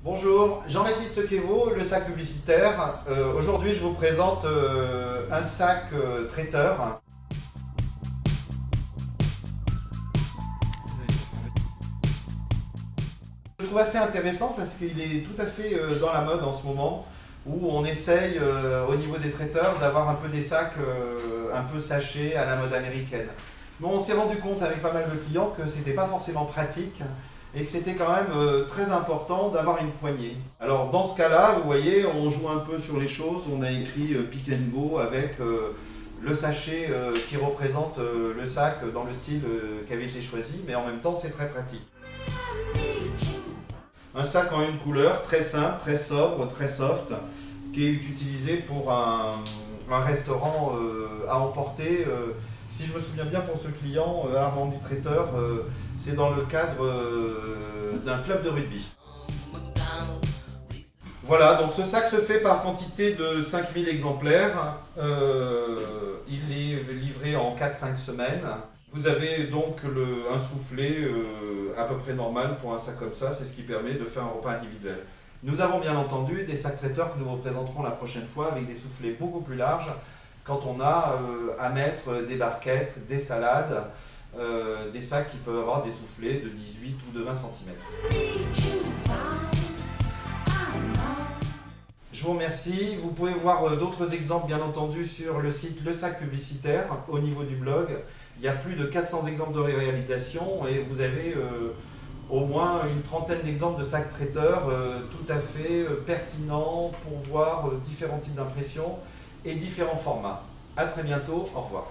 Bonjour, Jean-Baptiste Quévot, le sac publicitaire. Aujourd'hui, je vous présente un sac traiteur. Je le trouve assez intéressant parce qu'il est tout à fait dans la mode en ce moment, où on essaye au niveau des traiteurs d'avoir un peu des sacs un peu sachés à la mode américaine. Mais on s'est rendu compte avec pas mal de clients que c'était pas forcément pratique et que c'était quand même très important d'avoir une poignée. Alors dans ce cas-là, vous voyez, on joue un peu sur les choses, on a écrit Pick and Go avec le sachet qui représente le sac dans le style qui avait été choisi, mais en même temps c'est très pratique. Un sac en une couleur, très simple, très sobre, très soft, qui est utilisé pour un restaurant à emporter. Si je me souviens bien pour ce client, Armandi Traiteur, c'est dans le cadre d'un club de rugby. Voilà, donc ce sac se fait par quantité de 5000 exemplaires. Il est livré en 4-5 semaines. Vous avez donc un soufflet à peu près normal pour un sac comme ça, c'est ce qui permet de faire un repas individuel. Nous avons bien entendu des sacs traiteurs que nous vous présenterons la prochaine fois avec des soufflets beaucoup plus larges quand on a à mettre des barquettes, des salades, des sacs qui peuvent avoir des soufflets de 18 ou de 20 cm. Je vous remercie. Vous pouvez voir d'autres exemples bien entendu sur le site Le Sac Publicitaire au niveau du blog. Il y a plus de 400 exemples de réalisation et vous avez au moins une trentaine d'exemples de sacs traiteurs tout à fait pertinents pour voir différents types d'impressions et différents formats. A très bientôt, au revoir.